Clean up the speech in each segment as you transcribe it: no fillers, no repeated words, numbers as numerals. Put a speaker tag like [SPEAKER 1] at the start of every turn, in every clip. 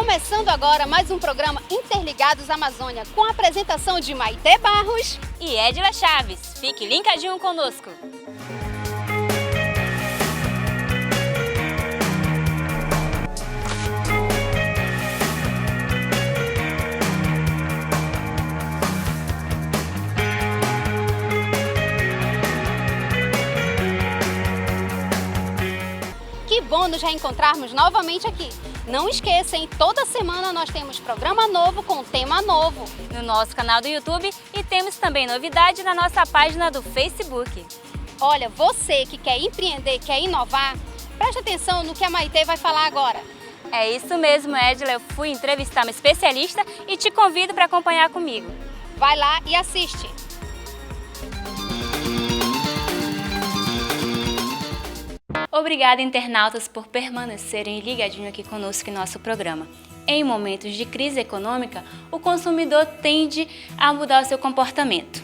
[SPEAKER 1] Começando agora mais um programa Interligados Amazônia, com a apresentação de Maite Barros
[SPEAKER 2] e Edila Chaves. Fique linkadinho conosco.
[SPEAKER 1] Que bom nos reencontrarmos novamente aqui. Não esqueçam, toda semana nós temos programa novo com tema novo
[SPEAKER 2] no nosso canal do YouTube e temos também novidade na nossa página do Facebook.
[SPEAKER 1] Olha, você que quer empreender, quer inovar, preste atenção no que a Maite vai falar agora.
[SPEAKER 2] É isso mesmo, Edila. Eu fui entrevistar uma especialista e te convido para acompanhar comigo.
[SPEAKER 1] Vai lá e assiste.
[SPEAKER 2] Obrigada, internautas, por permanecerem ligadinho aqui conosco em nosso programa. Em momentos de crise econômica, o consumidor tende a mudar o seu comportamento.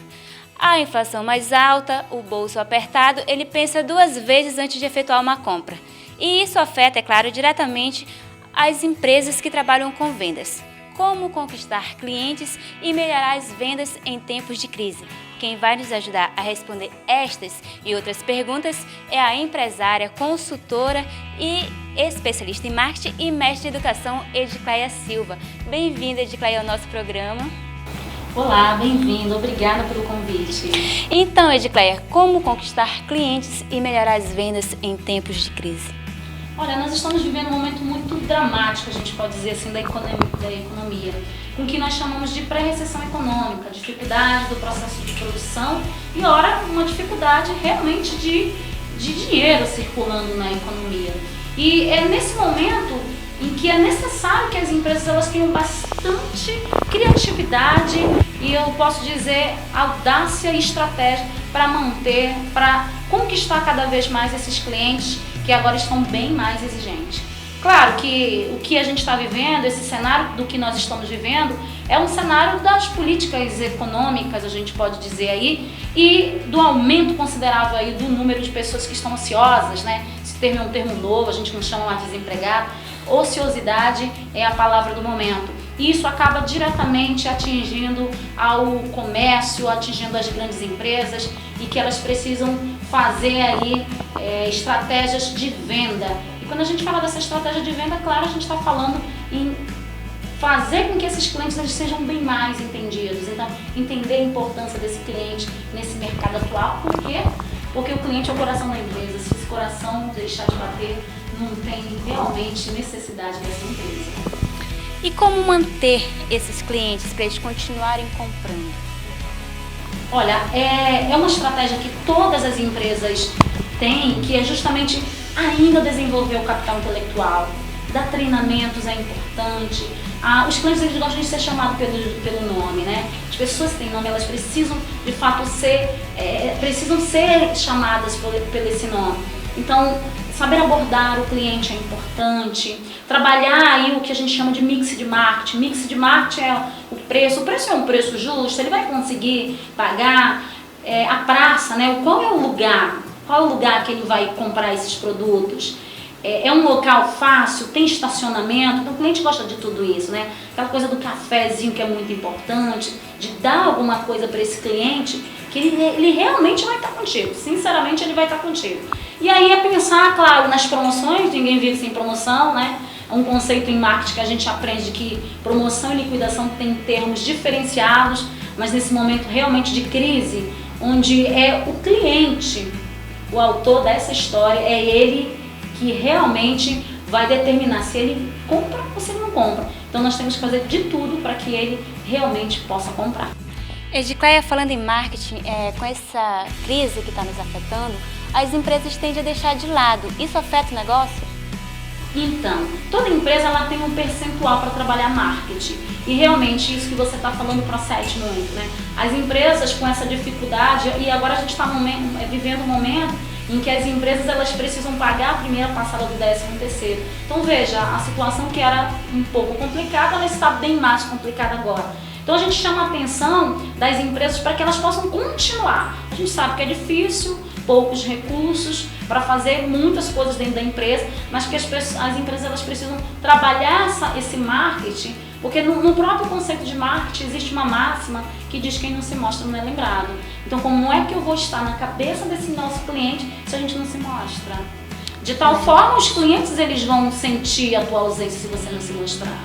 [SPEAKER 2] A inflação mais alta, o bolso apertado, ele pensa duas vezes antes de efetuar uma compra. E isso afeta, é claro, diretamente as empresas que trabalham com vendas. Como conquistar clientes e melhorar as vendas em tempos de crise? Quem vai nos ajudar a responder estas e outras perguntas é a empresária, consultora e especialista em marketing e mestre de educação, Edicleia Silva. Bem-vinda, Edicleia, ao nosso programa.
[SPEAKER 3] Olá, bem-vindo. Obrigada pelo convite.
[SPEAKER 2] Então, Edicleia, como conquistar clientes e melhorar as vendas em tempos de crise?
[SPEAKER 3] Olha, nós estamos vivendo um momento muito dramático, a gente pode dizer assim, da economia, com o que nós chamamos de pré-recessão econômica, dificuldade do processo de produção e, ora, uma dificuldade realmente de dinheiro circulando na economia. E é nesse momento em que é necessário que as empresas elas tenham bastante criatividade e, eu posso dizer, audácia e estratégia para manter, para conquistar cada vez mais esses clientes que agora estão bem mais exigentes. Claro que o que a gente está vivendo, esse cenário do que nós estamos vivendo, é um cenário das políticas econômicas, a gente pode dizer aí, e do aumento considerável aí do número de pessoas que estão ansiosas, né? Esse termo é um termo novo, a gente não chama mais de desempregado. Ociosidade é a palavra do momento. E isso acaba diretamente atingindo ao comércio, atingindo as grandes empresas e que elas precisam fazer aí estratégias de venda. E quando a gente fala dessa estratégia de venda, claro, a gente está falando em fazer com que esses clientes eles sejam bem mais entendidos. Então, entender a importância desse cliente nesse mercado atual. Por quê? Porque o cliente é o coração da empresa. Se esse coração deixar de bater, não tem realmente necessidade dessa empresa.
[SPEAKER 2] E como manter esses clientes para eles continuarem comprando?
[SPEAKER 3] Olha, é uma estratégia que todas as empresas têm, que é justamente ainda desenvolver o capital intelectual. Dar treinamentos é importante. Os clientes eles gostam de ser chamados pelo nome, né? As pessoas que têm nome, elas precisam de fato precisam ser chamadas por esse nome. Então, saber abordar o cliente é importante. Trabalhar aí o que a gente chama de mix de marketing. Mix de marketing é o preço é um preço justo, ele vai conseguir pagar a praça, né? Qual é o lugar que ele vai comprar esses produtos? É um local fácil, tem estacionamento, então o cliente gosta de tudo isso, né? Aquela coisa do cafezinho que é muito importante, de dar alguma coisa para esse cliente que ele realmente vai estar contigo, sinceramente ele vai estar contigo. E aí é pensar, claro, nas promoções, ninguém vive sem promoção, né? É um conceito em marketing que a gente aprende que promoção e liquidação tem termos diferenciados, mas nesse momento realmente de crise, onde é o cliente, o autor dessa história, é ele que realmente vai determinar se ele compra ou se ele não compra. Então nós temos que fazer de tudo para que ele realmente possa comprar.
[SPEAKER 2] Edicleia, falando em marketing, com essa crise que está nos afetando, as empresas tendem a deixar de lado. Isso afeta o negócio?
[SPEAKER 3] Então, toda empresa ela tem um percentual para trabalhar marketing. E realmente isso que você está falando procede muito, né? As empresas com essa dificuldade, e agora a gente está vivendo um momento em que as empresas elas precisam pagar a primeira parcela do 13º. Então veja, a situação que era um pouco complicada, ela está bem mais complicada agora. Então a gente chama a atenção das empresas para que elas possam continuar. A gente sabe que é difícil, poucos recursos, para fazer muitas coisas dentro da empresa, mas que as empresas elas precisam trabalhar esse marketing, porque no próprio conceito de marketing existe uma máxima que diz que quem não se mostra não é lembrado. Então, como é que eu vou estar na cabeça desse nosso cliente se a gente não se mostra? De tal forma, os clientes eles vão sentir a tua ausência se você não se mostrar.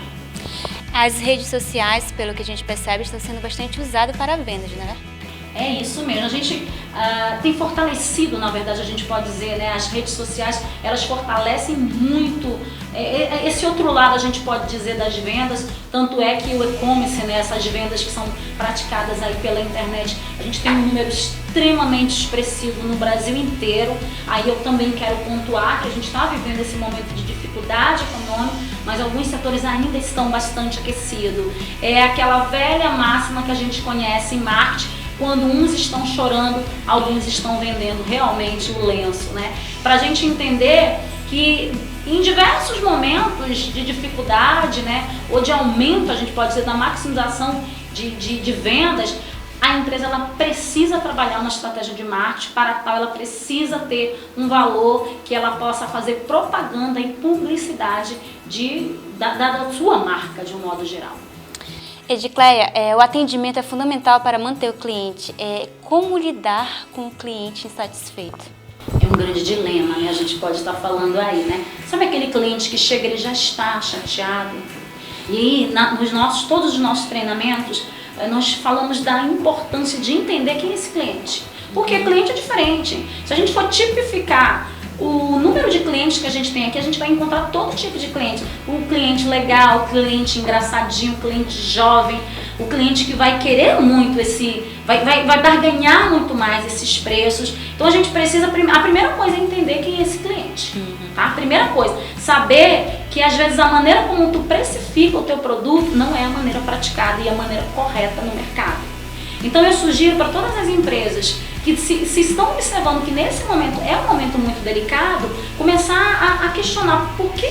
[SPEAKER 2] As redes sociais, pelo que a gente percebe, estão sendo bastante usadas para vendas, né?
[SPEAKER 3] É isso mesmo, a gente tem fortalecido, na verdade, a gente pode dizer, né, as redes sociais, elas fortalecem muito esse outro lado, a gente pode dizer, das vendas, tanto é que o e-commerce, né, essas vendas que são praticadas aí pela internet, a gente tem um número extremamente expressivo no Brasil inteiro. Aí eu também quero pontuar que a gente está vivendo esse momento de dificuldade econômica, mas alguns setores ainda estão bastante aquecidos. É aquela velha máxima que a gente conhece em marketing: quando uns estão chorando, alguns estão vendendo realmente o lenço, né? Para a gente entender que em diversos momentos de dificuldade, né, ou de aumento, a gente pode dizer, da maximização de vendas, a empresa ela precisa trabalhar uma estratégia de marketing. Para tal, ela precisa ter um valor que ela possa fazer propaganda e publicidade da sua marca, de um modo geral.
[SPEAKER 2] Edicleia, o atendimento é fundamental para manter o cliente. Como lidar com o cliente insatisfeito?
[SPEAKER 3] É um grande dilema, né? A gente pode estar falando aí, né? Sabe aquele cliente que chega, ele já está chateado? E aí, todos os nossos treinamentos, nós falamos da importância de entender quem é esse cliente. Porque cliente é diferente. Se a gente for tipificar o número de clientes que a gente tem aqui, a gente vai encontrar todo tipo de cliente. O cliente legal, o cliente engraçadinho, o cliente jovem, o cliente que vai querer muito vai barganhar muito mais esses preços. Então a gente precisa, a primeira coisa é entender quem é esse cliente. Tá? A primeira coisa, saber que às vezes a maneira como tu precifica o teu produto não é a maneira praticada e a maneira correta no mercado. Então eu sugiro para todas as empresas que se estão observando que nesse momento é um momento muito delicado, começar a questionar por que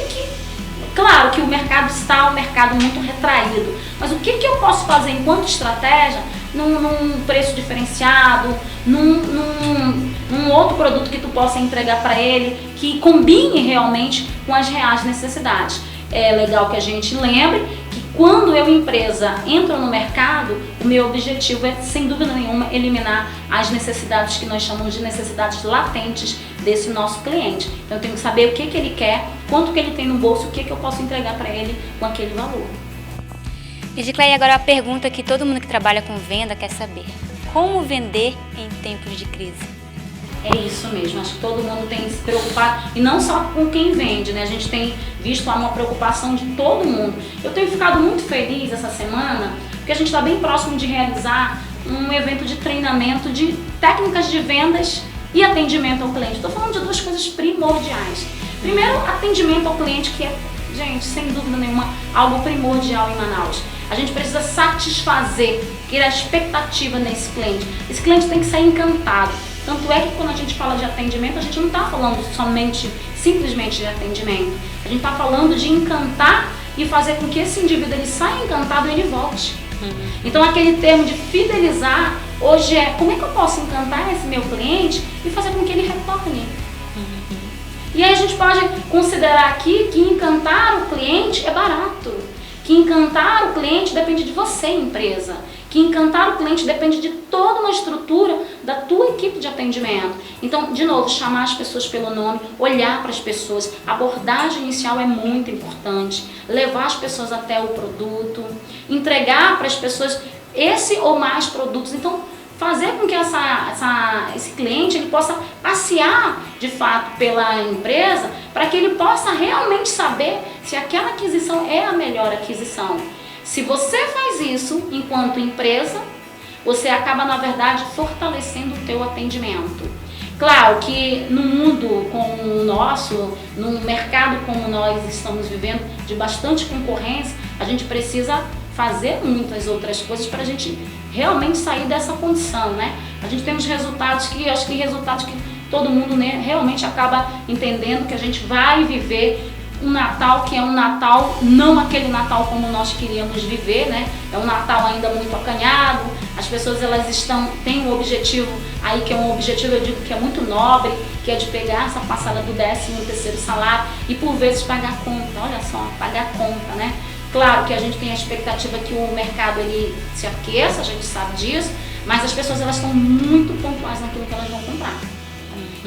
[SPEAKER 3] claro que o mercado está um mercado muito retraído, mas o que eu posso fazer enquanto estratégia num preço diferenciado, num outro produto que tu possa entregar para ele, que combine realmente com as reais necessidades. É legal que a gente lembre que quando eu, empresa, entro no mercado, o meu objetivo é, sem dúvida nenhuma, eliminar as necessidades que nós chamamos de necessidades latentes desse nosso cliente. Então eu tenho que saber o que ele quer, quanto que ele tem no bolso, o que eu posso entregar para ele com aquele valor.
[SPEAKER 2] Edicleia, agora a pergunta que todo mundo que trabalha com venda quer saber: como vender em tempos de crise?
[SPEAKER 3] É isso mesmo, acho que todo mundo tem que se preocupar, e não só com quem vende, né? A gente tem visto uma preocupação de todo mundo. Eu tenho ficado muito feliz essa semana, porque a gente está bem próximo de realizar um evento de treinamento de técnicas de vendas e atendimento ao cliente. Estou falando de duas coisas primordiais. Primeiro, atendimento ao cliente, que é, gente, sem dúvida nenhuma, algo primordial em Manaus. A gente precisa satisfazer, criar expectativa nesse cliente. Esse cliente tem que sair encantado. Tanto é que quando a gente fala de atendimento, a gente não está falando simplesmente de atendimento. A gente está falando de encantar e fazer com que esse indivíduo ele saia encantado e ele volte. Então aquele termo de fidelizar, hoje é como é que eu posso encantar esse meu cliente e fazer com que ele retorne. E aí a gente pode considerar aqui que encantar o cliente é barato. Que encantar o cliente depende de você, empresa. Que encantar o cliente depende de toda uma estrutura da tua equipe de atendimento. Então, de novo, chamar as pessoas pelo nome, olhar para as pessoas. A abordagem inicial é muito importante. Levar as pessoas até o produto, entregar para as pessoas esse ou mais produtos. Então, fazer com que esse cliente ele possa passear de fato pela empresa, para que ele possa realmente saber se aquela aquisição é a melhor aquisição. Se você faz isso enquanto empresa, você acaba, na verdade, fortalecendo o teu atendimento. Claro que no mundo como o nosso, num mercado como nós estamos vivendo, de bastante concorrência, a gente precisa fazer muitas outras coisas para a gente realmente sair dessa condição, né? A gente tem uns resultados que, acho que resultados que todo mundo, né, realmente acaba entendendo que a gente vai viver um Natal que é um Natal, não aquele Natal como nós queríamos viver, né? É um Natal ainda muito acanhado, as pessoas elas têm o objetivo aí que é um objetivo, eu digo que é muito nobre, que é de pegar essa parcela do 13º salário e por vezes pagar a conta, olha só, pagar a conta, né? Claro que a gente tem a expectativa que o mercado ele se aqueça, a gente sabe disso, mas as pessoas elas estão muito pontuais naquilo que elas vão comprar.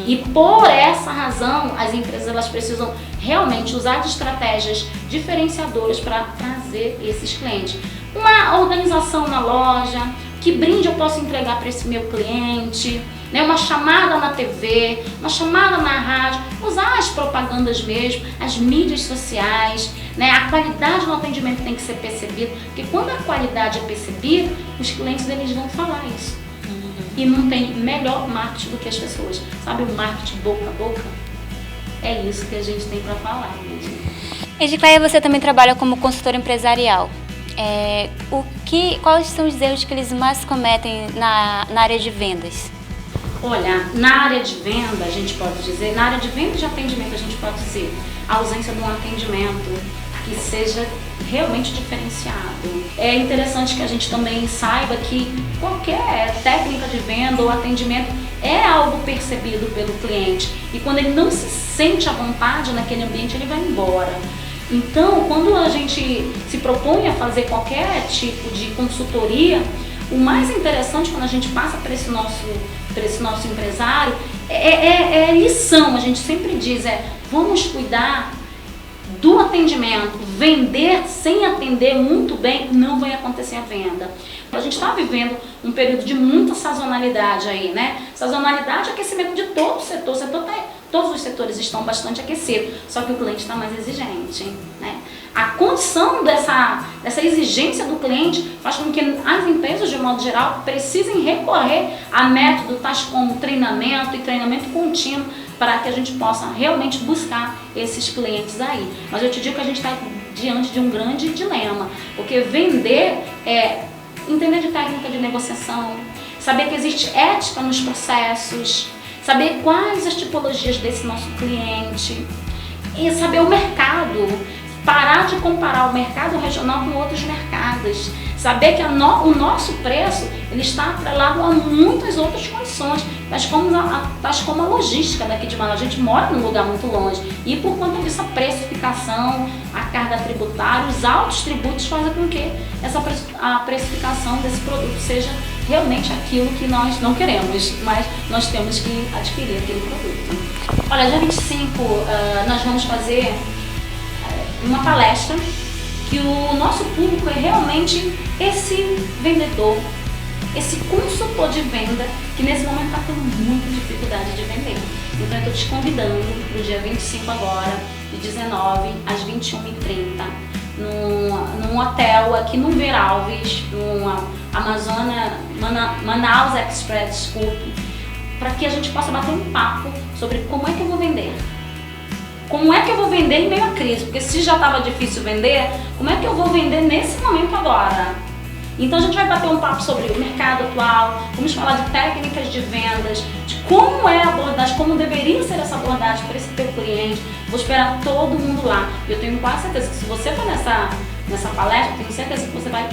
[SPEAKER 3] E por essa razão, as empresas elas precisam realmente usar de estratégias diferenciadoras para trazer esses clientes. Uma organização na loja, que brinde eu posso entregar para esse meu cliente, né? Uma chamada na TV, uma chamada na rádio, usar as propagandas mesmo, as mídias sociais, né? A qualidade no atendimento tem que ser percebida, porque quando a qualidade é percebida, os clientes eles vão falar isso. E não tem melhor marketing do que as pessoas. Sabe o marketing boca a boca? É isso que a gente tem para falar mesmo.
[SPEAKER 2] Edicleia, você também trabalha como consultora empresarial. Quais são os erros que eles mais cometem na área de vendas?
[SPEAKER 3] Olha, na área de venda, a gente pode dizer, na área de venda e de atendimento, a gente pode dizer a ausência de um atendimento que seja realmente diferenciado. É interessante que a gente também saiba que qualquer técnica de venda ou atendimento é algo percebido pelo cliente e quando ele não se sente à vontade naquele ambiente, ele vai embora. Então, quando a gente se propõe a fazer qualquer tipo de consultoria, o mais interessante quando a gente passa para esse nosso empresário é lição, a gente sempre diz, vamos cuidar do atendimento. Vender sem atender muito bem não vai acontecer a venda. A gente está vivendo um período de muita sazonalidade aí, né? Sazonalidade é aquecimento de todo o setor. Todos os setores estão bastante aquecidos, só que o cliente está mais exigente, né? A condição dessa exigência do cliente faz com que as empresas, de modo geral, precisem recorrer a métodos tais como treinamento e treinamento contínuo para que a gente possa realmente buscar esses clientes aí. Mas eu te digo que a gente está diante de um grande dilema, porque vender é entender de técnica de negociação, saber que existe ética nos processos, saber quais as tipologias desse nosso cliente e saber o mercado, parar de comparar o mercado regional com outros mercados, saber que o nosso preço ele está atrelado a muitas outras condições, tais como a logística daqui de Manaus. A gente mora num lugar muito longe e por conta disso a precificação, a carga tributária, os altos tributos fazem com que a precificação desse produto seja realmente aquilo que nós não queremos, mas nós temos que adquirir aquele produto. Olha, dia 25 nós vamos fazer uma palestra que o nosso público é realmente esse vendedor, esse consultor de venda que nesse momento está tendo muita dificuldade de vender. Então eu estou te convidando para o dia 25 agora, de 19 às 21h30, num hotel aqui no Veralves, no Manaus Express Scoop, para que a gente possa bater um papo sobre como é que eu vou vender. Como é que eu vou vender em meio à crise? Porque se já estava difícil vender, como é que eu vou vender nesse momento agora? Então a gente vai bater um papo sobre o mercado atual, vamos falar de técnicas de vendas, de como é a abordagem, como deveria ser essa abordagem para esse teu cliente. Vou esperar todo mundo lá. Eu tenho quase certeza que se você for nessa palestra, eu tenho certeza que você vai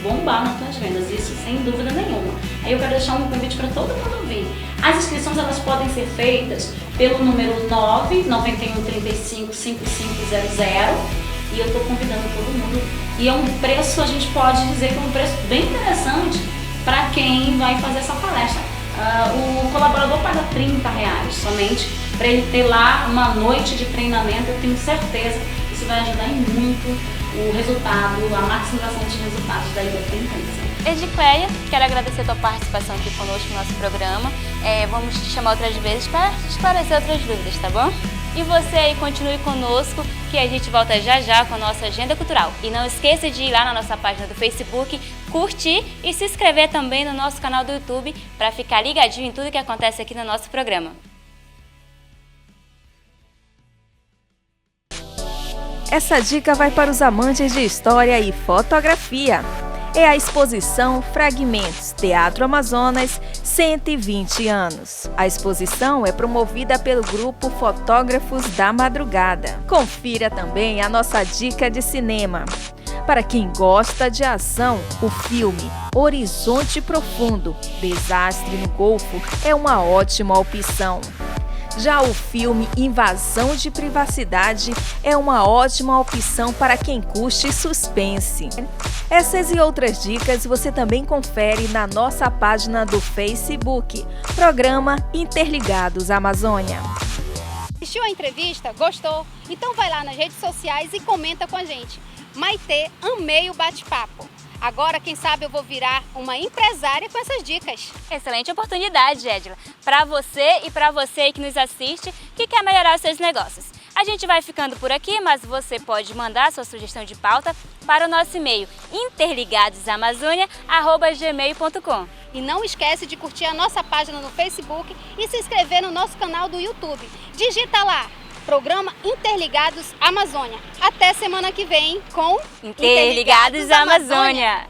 [SPEAKER 3] bombar nas suas vendas, isso sem dúvida nenhuma. Aí eu quero deixar um convite para todo mundo vir. As inscrições elas podem ser feitas pelo número 991355500 e eu estou convidando todo mundo. E é um preço, a gente pode dizer que é um preço bem interessante para quem vai fazer essa palestra. O colaborador paga R$30 somente para ele ter lá uma noite de treinamento. Eu tenho certeza que isso vai ajudar em muito o resultado, a maximização dos resultados da empresa.
[SPEAKER 2] Edicleia, quero agradecer a tua participação aqui conosco no nosso programa. Vamos te chamar outras vezes para esclarecer outras dúvidas, tá bom? E você aí continue conosco, que a gente volta já já com a nossa agenda cultural. E não esqueça de ir lá na nossa página do Facebook, curtir e se inscrever também no nosso canal do YouTube para ficar ligadinho em tudo que acontece aqui no nosso programa.
[SPEAKER 4] Essa dica vai para os amantes de história e fotografia. É a exposição Fragmentos, Teatro Amazonas, 120 anos. A exposição é promovida pelo grupo Fotógrafos da Madrugada. Confira também a nossa dica de cinema. Para quem gosta de ação, o filme Horizonte Profundo, Desastre no Golfo é uma ótima opção. Já o filme Invasão de Privacidade é uma ótima opção para quem curte suspense. Essas e outras dicas você também confere na nossa página do Facebook, Programa Interligados Amazônia.
[SPEAKER 1] Assistiu a entrevista? Gostou? Então vai lá nas redes sociais e comenta com a gente. Maitê, amei o bate-papo. Agora, quem sabe eu vou virar uma empresária com essas dicas.
[SPEAKER 2] Excelente oportunidade, Edila, para você e para você aí que nos assiste, que quer melhorar os seus negócios. A gente vai ficando por aqui, mas você pode mandar sua sugestão de pauta para o nosso e-mail interligadosamazônia@gmail.com.
[SPEAKER 1] E não esquece de curtir a nossa página no Facebook e se inscrever no nosso canal do YouTube. Digita lá, Programa Interligados Amazônia. Até semana que vem com
[SPEAKER 2] Interligados Amazônia.